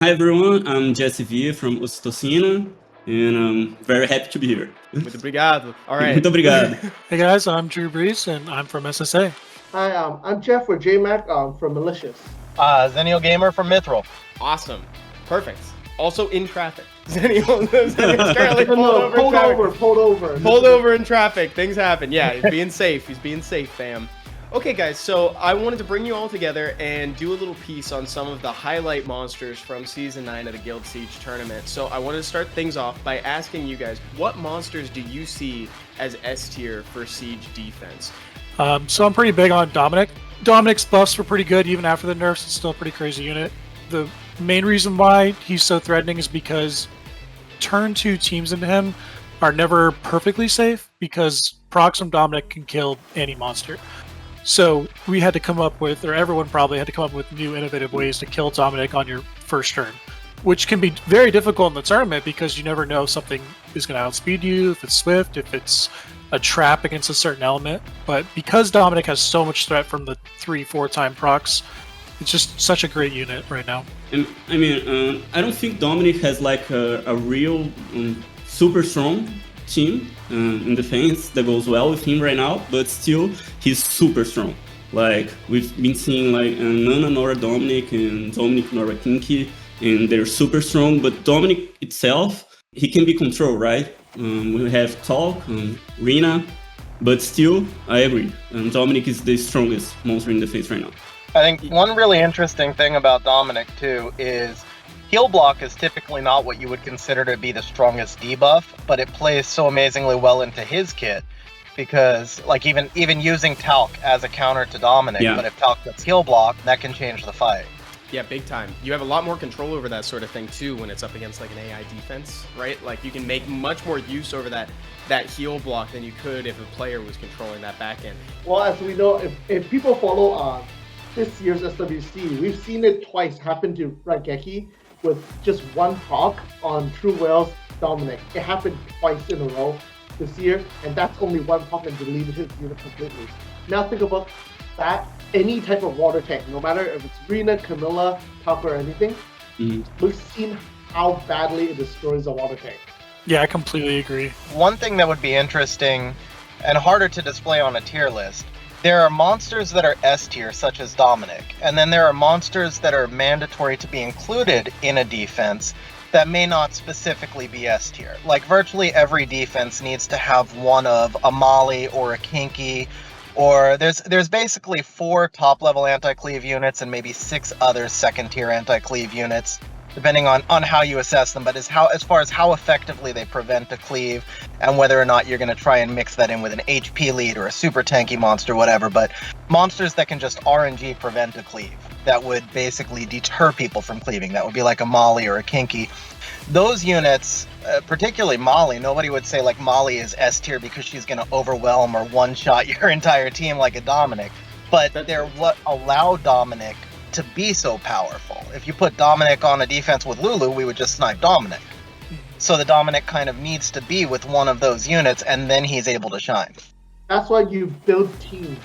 Hi everyone, I'm Jesse V from Ocitocina, and I'm very happy to be here. Muito obrigado. All right. Muito obrigado. Hey guys, I'm Drew Brees and I'm from SSA. Hi, I'm Jeff or JMac from Malicious. Zennial Gamer from Mithril. Awesome. Perfect. Also in traffic. Zennial's currently pulled over. Pulled over in traffic. Things happen. Yeah, he's being safe. He's being safe, fam. Okay, guys, so I wanted to bring you all together and do a little piece on some of the highlight monsters from Season 9 of the Guild Siege tournament. So I wanted to start things off by asking you guys, what monsters do you see as S tier for Siege defense? So I'm pretty big on Dominic. Dominic's buffs were pretty good even after the nerfs. It's still a pretty crazy unit. The main reason why he's so threatening is because turn 2 teams into him are never perfectly safe because procs from Dominic can kill any monster. So we had to come up with, or everyone probably had to come up with new innovative ways to kill Dominic on your first turn, which can be very difficult in the tournament because you never know if something is going to outspeed you, if it's swift, if it's a trap against a certain element. But because Dominic has so much threat from the 3-4 time procs, it's just such a great unit right now. And I mean, I don't think Dominic has like a real super strong team in defense that goes well with him right now, but still he's super strong. Like we've been seeing like Nana Nora Dominic and Dominic Nora Kinky, and they're super strong, but Dominic itself, he can be controlled, right? We have Talk, Rina, but still, I agree. Dominic is the strongest monster in defense right now. I think one really interesting thing about Dominic too is heal block is typically not what you would consider to be the strongest debuff, but it plays so amazingly well into his kit because like even using Talc as a counter to Dominic, but if Talc gets heal block, that can change the fight. Yeah, big time. You have a lot more control over that sort of thing too when it's up against like an AI defense, right? Like you can make much more use over that heal block than you could if a player was controlling that back end. Well, as we know, if people follow this year's SWC, we've seen it twice happen to Rageki with just one proc on True Whales Dominic. It happened twice in a row this year, and that's only one proc and deleted his unit completely. Now think about that, any type of water tank, no matter if it's Rina, Camilla, Talk, or anything, we've seen how badly it destroys a water tank. Yeah, I completely agree. One thing that would be interesting and harder to display on a tier list, there are monsters that are S tier, such as Dominic, and then there are monsters that are mandatory to be included in a defense that may not specifically be S tier. Like virtually every defense needs to have one of a Molly or a Kinky, or there's basically 4 top-level anti-cleave units and maybe 6 other second-tier anti-cleave units, depending on how you assess them, but as far as how effectively they prevent a cleave and whether or not you're going to try and mix that in with an HP lead or a super tanky monster, whatever, but monsters that can just RNG prevent a cleave, that would basically deter people from cleaving. That would be like a Molly or a Kinky. Those units, particularly Molly, nobody would say like Molly is S tier because she's going to overwhelm or one-shot your entire team like a Dominic, but they're what allow Dominic to be so powerful. If you put Dominic on a defense with Lulu, we would just snipe Dominic. So the Dominic kind of needs to be with one of those units, and then he's able to shine. That's why you build teams,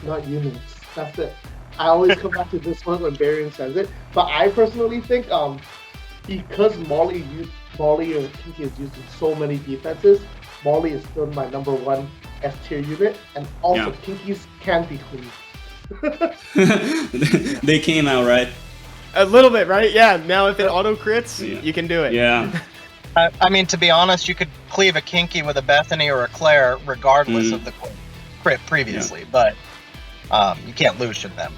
not units. That's it. I always come back to this one when Barian says it, but I personally think because Molly or Kinky is used in so many defenses, Molly is still my number 1 S tier unit, and also Kinkies can be clean. They came out, right? A little bit, right? Yeah, now if it auto crits, you can do it. Yeah. I mean, to be honest, you could cleave a Kinky with a Bethany or a Claire regardless of the crit previously, but you can't Lucian them.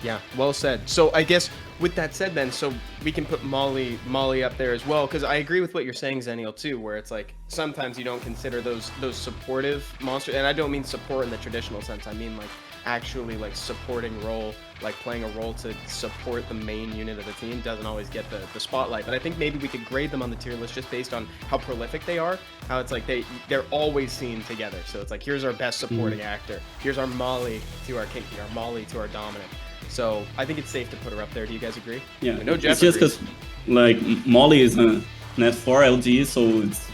Yeah, well said. So I guess with that said then, so we can put Molly up there as well, because I agree with what you're saying, Zennial, too, where it's like sometimes you don't consider those supportive monsters, and I don't mean support in the traditional sense, I mean like actually like supporting role, like playing a role to support the main unit of the team doesn't always get the spotlight. But I think maybe we could grade them on the tier list just based on how prolific they are, how it's like they're always seen together. So it's like, here's our best supporting actor, here's our Molly to our Kinky, our Molly to our Dominic. So I think it's safe to put her up there. Do you guys agree? Yeah, I know Jeff it's just because like Molly is a net 4 LG, so it's,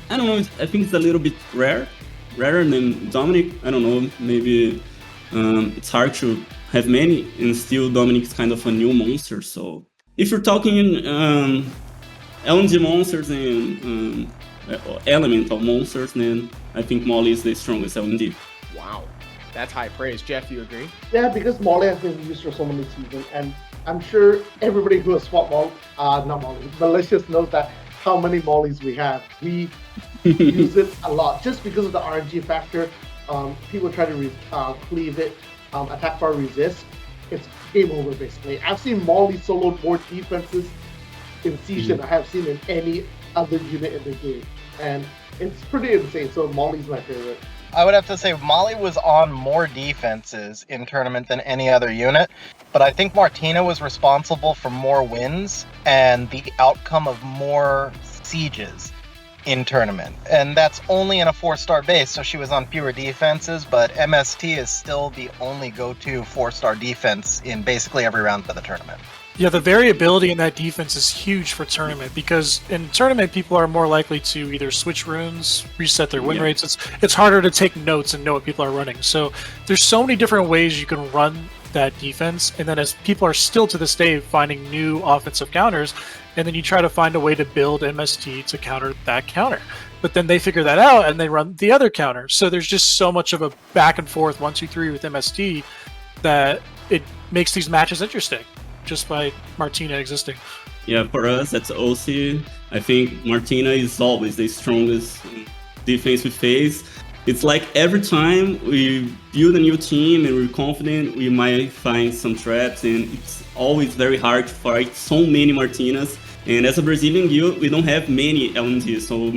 I don't know, I think it's a little bit rarer than Dominic. I don't know, maybe it's hard to have many, and still Dominic's kind of a new monster, so if you're talking LNG monsters and elemental monsters, then I think Molly is the strongest LNG. Wow, that's high praise. Jeff, you agree? Yeah, because Molly has been used for so many seasons, and I'm sure everybody who has swapped malicious knows that how many mollies we have. We use it a lot just because of the RNG factor. People try to cleave it, attack bar resist. It's game over basically. I've seen Molly solo more defenses in Siege than I have seen in any other unit in the game, and it's pretty insane. So Molly's my favorite. I would have to say Molly was on more defenses in tournament than any other unit, but I think Martina was responsible for more wins and the outcome of more sieges in tournament. And that's only in a 4-star base, so she was on fewer defenses, but MST is still the only go-to 4-star defense in basically every round of the tournament. Yeah, the variability in that defense is huge for tournament, because in tournament people are more likely to either switch runes, reset their win rates. It's harder to take notes and know what people are running. So there's so many different ways you can run that defense, and then as people are still to this day finding new offensive counters, and then you try to find a way to build MST to counter that counter. But then they figure that out and they run the other counter. So there's just so much of a back and forth 1, 2, 3 with MST that it makes these matches interesting just by Martina existing. Yeah, for us, that's OC. I think Martina is always the strongest defense we face. It's like every time we build a new team and we're confident, we might find some traps, and it's always very hard to fight so many Martinas. And as a Brazilian guild, we don't have many LNGs, so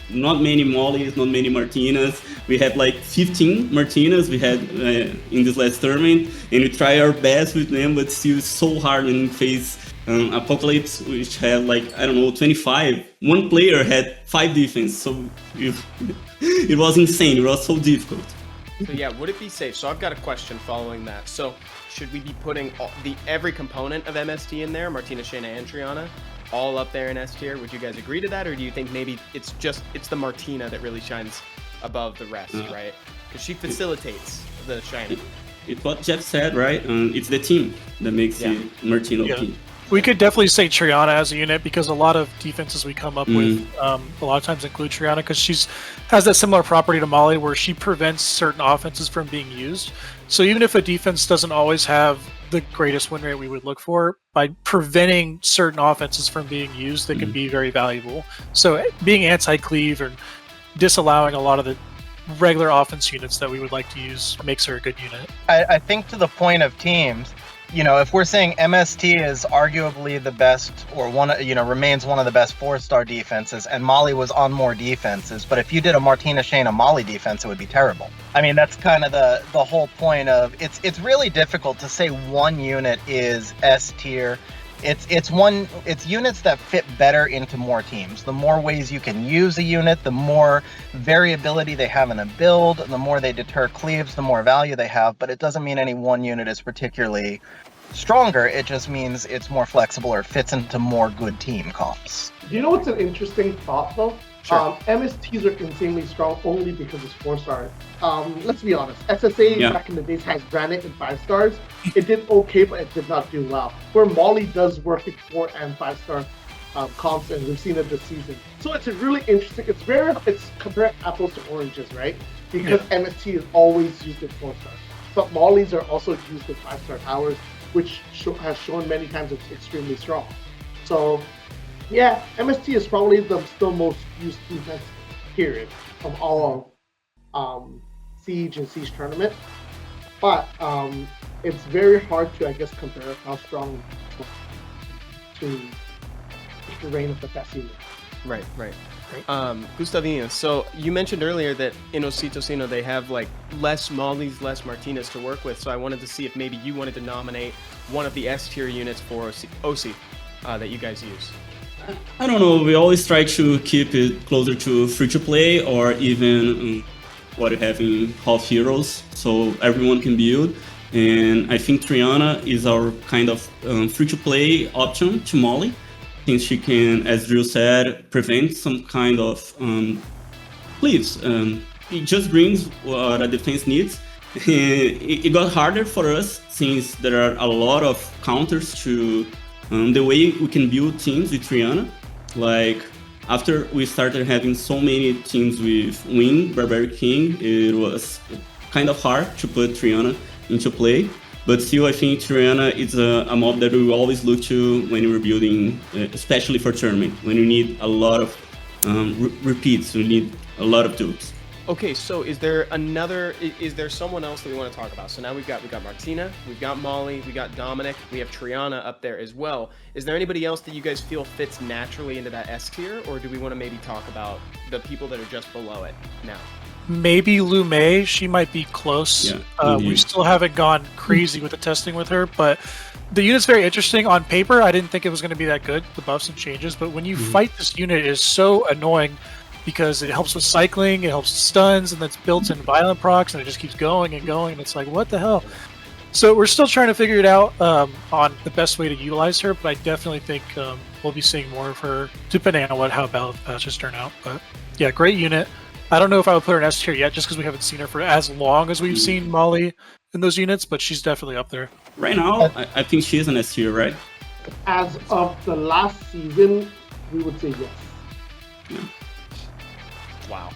not many Mollies, not many Martinas. We have like 15 Martinas we had in this last tournament, and we try our best with them, but still so hard when we face Apocalypse, which had like, I don't know, 25. One player had 5 defense, so it was insane. It was so difficult. So yeah, would it be safe? So I've got a question following that. So should we be putting every component of MST in there, Martina, Shayna, and Triana, all up there in S tier? Would you guys agree to that, or do you think maybe it's the Martina that really shines above the rest, right? Because she facilitates the shining. It's what Jeff said, right? It's the team that makes the Martina OP. We could definitely say Triana as a unit, because a lot of defenses we come up with a lot of times include Triana, because has that similar property to Molly where she prevents certain offenses from being used. So even if a defense doesn't always have the greatest win rate we would look for, by preventing certain offenses from being used, they can be very valuable. So being anti-cleave and disallowing a lot of the regular offense units that we would like to use makes her a good unit. I think to the point of teams, if we're saying MST is arguably the best, or remains one of the best 4-star defenses, and Molly was on more defenses, but if you did a Martina, Shayna, Molly defense, it would be terrible. I mean, that's kind of the whole point of it's really difficult to say one unit is S tier. It's units that fit better into more teams. The more ways you can use a unit, the more variability they have in a build, the more they deter cleaves, the more value they have. But it doesn't mean any one unit is particularly stronger. It just means it's more flexible or fits into more good team comps. Do you know what's an interesting thought though? Sure. MSTs are insanely strong only because it's 4-star. Let's be honest. SSA back in the days has Granite and 5 stars. It did okay, but it did not do well. Where Molly does work at 4 and 5-star comps, and we've seen it this season. So it's really interesting. It's comparing apples to oranges, right? Because MST is always used at 4 stars, but Mollies are also used at 5-star towers, which has shown many times it's extremely strong. So yeah, MST is probably the still most used defense period of all Siege and Siege tournament. But it's very hard to, I guess, compare how strong to the reign of the best unit. Right. Gustavinho, so you mentioned earlier that in Ocitocino they have like less Mollies, less Martinas to work with, so I wanted to see if maybe you wanted to nominate one of the S tier units for OC that you guys use. I don't know, we always try to keep it closer to free-to-play, or even what you have in Half Heroes, so everyone can build. And I think Triana is our kind of free-to-play option to Molly, since she can, as Drew said, prevent some kind of cleaves. It just brings what a defense needs. It got harder for us since there are a lot of counters to the way we can build teams with Triana. Like, after we started having so many teams with Wing, Barbaric King, it was kind of hard to put Triana into play. But still, I think Triana is a mob that we always look to when we're building, especially for tournament, when we need a lot of repeats, we need a lot of dupes. Okay, so is there someone else that we want to talk about? So now we've got Martina, we've got Molly, we got Dominic, we have Triana up there as well. Is there anybody else that you guys feel fits naturally into that S tier, or do we want to maybe talk about the people that are just below it now? Maybe Lume, she might be close. Yeah, we still haven't gone crazy with the testing with her, but the unit's very interesting. On paper, I didn't think it was going to be that good, the buffs and changes, but when you fight this unit, it is so annoying because it helps with cycling, it helps with stuns, and that's built in violent procs, and it just keeps going and going, and it's like, what the hell? So we're still trying to figure it out on the best way to utilize her, but I definitely think we'll be seeing more of her, depending on how battle patches turn out. But yeah, great unit. I don't know if I would put her in S tier yet, just because we haven't seen her for as long as we've seen Molly in those units, but she's definitely up there. Right now, I think she is an S tier, right? As of the last season, we would say yes. Yeah. Wow.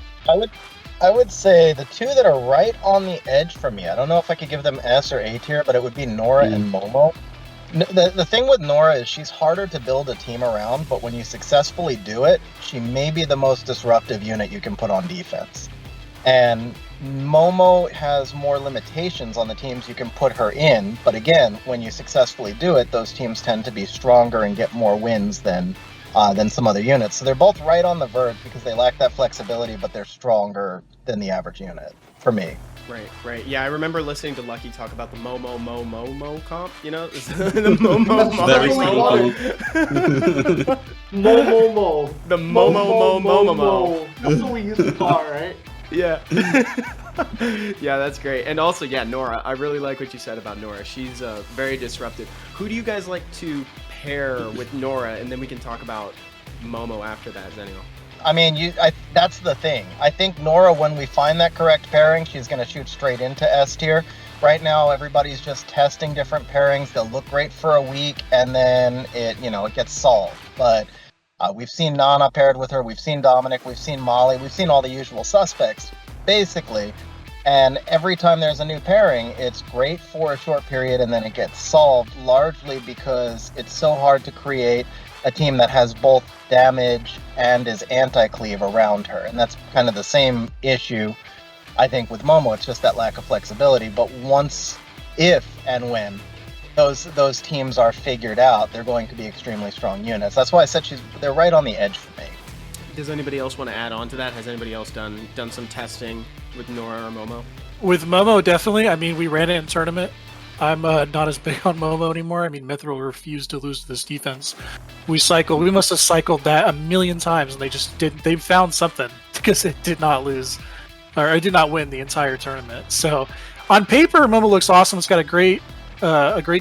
I would say the two that are right on the edge for me, I don't know if I could give them S or A tier, but it would be Nora and Momo. The thing with Nora is she's harder to build a team around, but when you successfully do it, she may be the most disruptive unit you can put on defense. And Momo has more limitations on the teams you can put her in, but again, when you successfully do it, those teams tend to be stronger and get more wins than some other units. So they're both right on the verge because they lack that flexibility, but they're stronger than the average unit, for me. Right. Yeah, I remember listening to Lucky talk about the Momo comp, you know? The Momo Very Momo. Mo. The Momo. That's what we used to call her, right? Yeah. Yeah, that's great. And also, yeah, Nora. I really like what you said about Nora. She's very disruptive. Who do you guys like to pair with Nora? And then we can talk about Momo after that, Zenio. I mean, that's the thing. I think Nora, when we find that correct pairing, she's going to shoot straight into S tier. Right now, everybody's just testing different pairings. They'll look great for a week, and then it gets solved. But we've seen Nana paired with her. We've seen Dominic. We've seen Molly. We've seen all the usual suspects, basically. And every time there's a new pairing, it's great for a short period, and then it gets solved, largely because it's so hard to create a team that has both damage and is anti-cleave around her. And that's kind of the same issue, I think, with Momo. It's just that lack of flexibility. But once, if and when those teams are figured out, they're going to be extremely strong units. That's why I said they're right on the edge for me. Does anybody else want to add on to that? Has anybody else done some testing with Nora or Momo? With Momo, definitely. I mean, we ran it in tournament. I'm not as big on Momo anymore. I mean, Mithril refused to lose to this defense. We must have cycled that a million times, and they just didn't. They found something because it did not lose, or it did not win the entire tournament. So, on paper, Momo looks awesome. It's got a great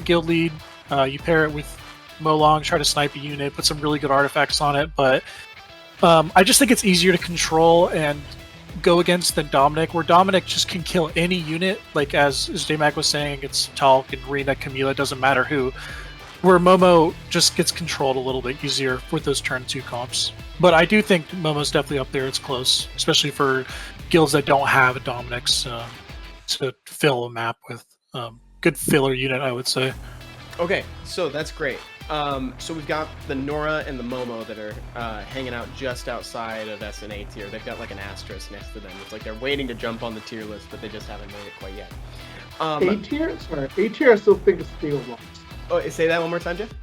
guild lead. You pair it with Molong, try to snipe a unit, put some really good artifacts on it. But I just think it's easier to control and go against than Dominic, where Dominic just can kill any unit, like as J-Mac was saying, it's Talk and Rena, Camila, doesn't matter who, where Momo just gets controlled a little bit easier with those turn 2 comps. But I do think Momo's definitely up there. It's close, especially for guilds that don't have a Dominic's to fill a map with. Good filler unit, I would say. Okay, so that's great. So we've got the Nora and the Momo that are hanging out just outside of S and A tier. They've got like an asterisk next to them. It's like they're waiting to jump on the tier list, but they just haven't made it quite yet. A tier? Sorry, A tier I still think is Theo Mars. Oh, say that one more time, Jeff?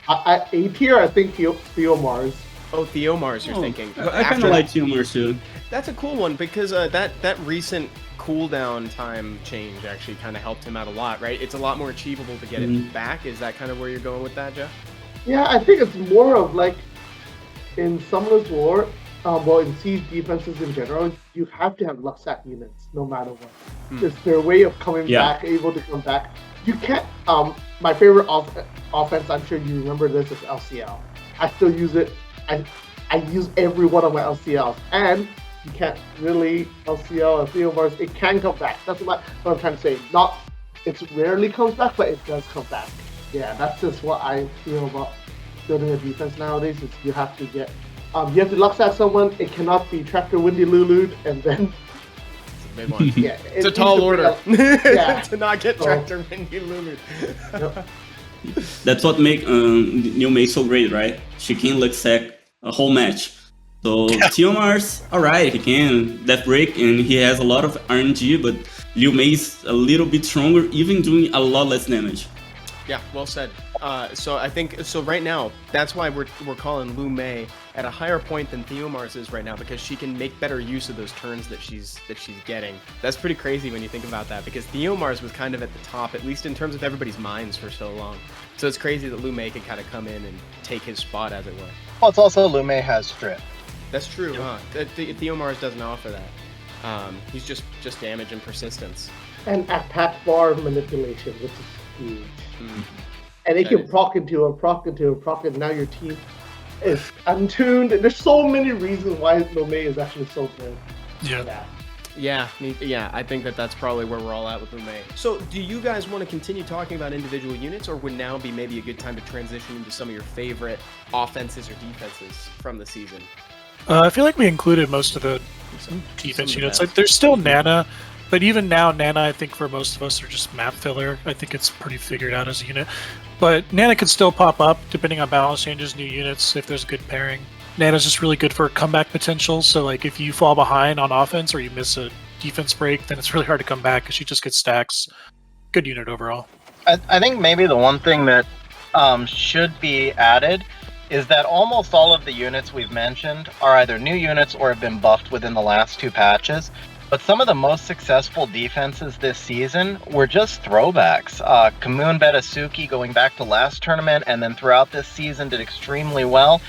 A tier I think Theo Mars. Oh, Theo Mars, you're thinking. I kind of like Theo Mars too. That's a cool one because that recent cooldown time change actually kind of helped him out a lot, right? It's a lot more achievable to get it back. Is that kind of where you're going with that, Jeff? Yeah, I think it's more of like in Summoner's War, in siege defenses in general, you have to have Luxat units no matter what. It's their way of coming back, able to come back. You can't. My favorite offense, I'm sure you remember this, is LCL. I still use it. I use every one of my LCLs, and you can't really LCL or Theo Mars. It can come back. That's what I'm trying to say. It rarely comes back, but it does come back. Yeah, that's just what I feel about building a defense nowadays is you have to lock at someone. It cannot be Tractor Windy Lulu, and then Big one. yeah, It's a tall order yeah. to not get Tractor Windy Lulu. Yep. That's what make New May so great, right? She can look sack a whole match. So Theo Mars, alright, he can death break and he has a lot of RNG, but Liu Mei is a little bit stronger, even doing a lot less damage. Yeah, well said. So I think right now that's why we're calling Liu Mei at a higher point than Theo Mars is right now, because she can make better use of those turns that she's getting. That's pretty crazy when you think about that, because Theo Mars was kind of at the top, at least in terms of everybody's minds, for so long. So it's crazy that Liu Mei can kind of come in and take his spot, as it were. Well, it's also Liu Mei has strip. That's true, huh? Theo Mars doesn't offer that. He's just damage and persistence. And attack bar manipulation, which is huge. Mm. And it can proc into a now your team is untuned. There's so many reasons why Liu Mei is actually so good. Yeah. Yeah, I think that's probably where we're all at with Liu Mei. So, do you guys want to continue talking about individual units, or would now be maybe a good time to transition into some of your favorite offenses or defenses from the season? I feel like we included most of the defense units. Like, there's still Nana, but even now, Nana, I think for most of us, are just map filler. I think it's pretty figured out as a unit. But Nana could still pop up, depending on balance changes, new units, if there's a good pairing. Nana's just really good for comeback potential, so like if you fall behind on offense or you miss a defense break, then it's really hard to come back because she just gets stacks. Good unit overall. I think maybe the one thing that should be added is that almost all of the units we've mentioned are either new units or have been buffed within the last 2 patches. But some of the most successful defenses this season were just throwbacks. Kamoon Betasuki going back to last tournament and then throughout this season did extremely well.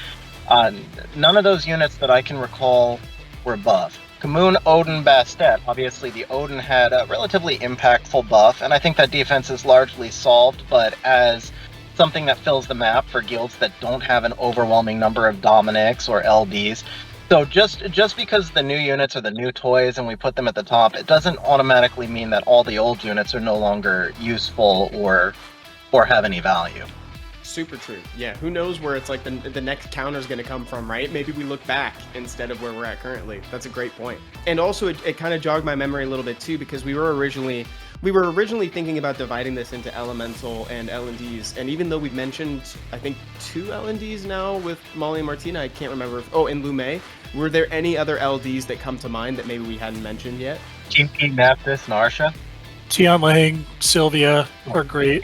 None of those units that I can recall were buffed. Kamoon, Odin, Bastet. Obviously, the Odin had a relatively impactful buff, and I think that defense is largely solved, but as something that fills the map for guilds that don't have an overwhelming number of Dominics or LDs. So just because the new units are the new toys and we put them at the top, it doesn't automatically mean that all the old units are no longer useful or have any value. Super true. Yeah, who knows where it's like the next counter is going to come from, right? Maybe we look back instead of where we're at currently. That's a great point. And also, it kind of jogged my memory a little bit too, because we were originally thinking about dividing this into elemental and L&Ds, and even though we've mentioned, I think, 2 L&Ds now with Molly and Martina, I can't remember. And Liu Mei, were there any other LDs that come to mind that maybe we hadn't mentioned yet? Team Nephthys, Narsha. Tian Ling, Sylvia are great.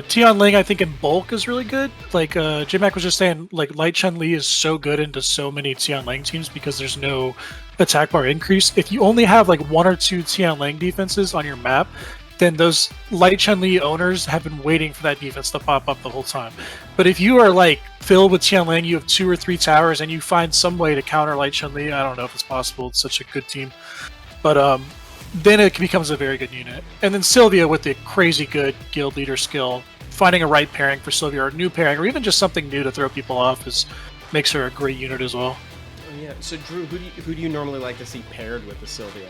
Tian Ling, I think in bulk is really good. Like J-Mac was just saying, like Light Chun-Li is so good into so many Tian Ling teams because there's no attack bar increase. If you only have like 1 or 2 Tian Ling defenses on your map, then those Light Chun-Li owners have been waiting for that defense to pop up the whole time. But if you are like filled with Tian Ling, you have 2 or 3 towers, and you find some way to counter Light Chun-Li, I don't know if it's possible. It's such a good team, but then it becomes a very good unit. And then Sylvia with the crazy good guild leader skill, finding a right pairing for Sylvia or a new pairing, or even just something new to throw people off makes her a great unit as well. Yeah. So Drew, who do you normally like to see paired with the Sylvia?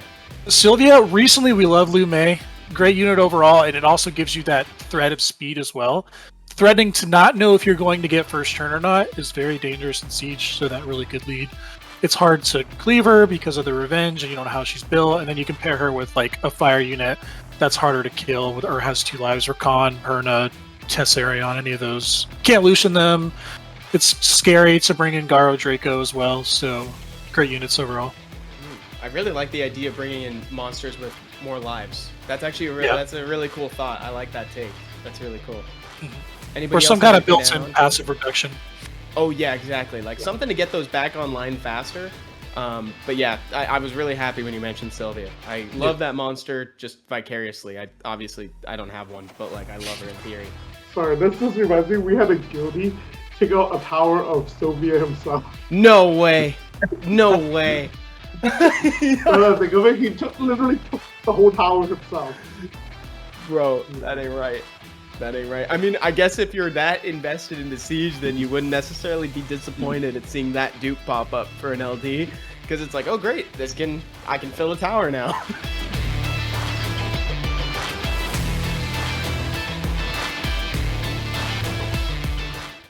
Sylvia, recently we love Liu Mei. Great unit overall, and it also gives you that threat of speed as well. Threatening to not know if you're going to get first turn or not is very dangerous in Siege, so that really good lead. It's hard to cleave her because of the revenge, and you don't know how she's built, and then you can pair her with like a fire unit that's harder to kill or has 2 lives, or Khan, Perna, Tessarion, any of those. Can't Lucian them. It's scary to bring in Garo Draco as well, so great units overall. I really like the idea of bringing in monsters with more lives. That's actually that's a really cool thought. I like that take. That's really cool. Anybody Or some else kind have of built-in anything passive reduction. Oh yeah, exactly. Like something to get those back online faster. But yeah, I was really happy when you mentioned Sylvia. I love that monster just vicariously. I don't have one, but like I love her in theory. Sorry, this just reminds me, we had a guildie take out a tower of Sylvia himself. No way. No way. He literally took the whole tower himself. Bro, that ain't right. That ain't right. I mean, I guess if you're that invested in the Siege, then you wouldn't necessarily be disappointed at seeing that dupe pop up for an LD, because it's like, oh great, I can fill a tower now.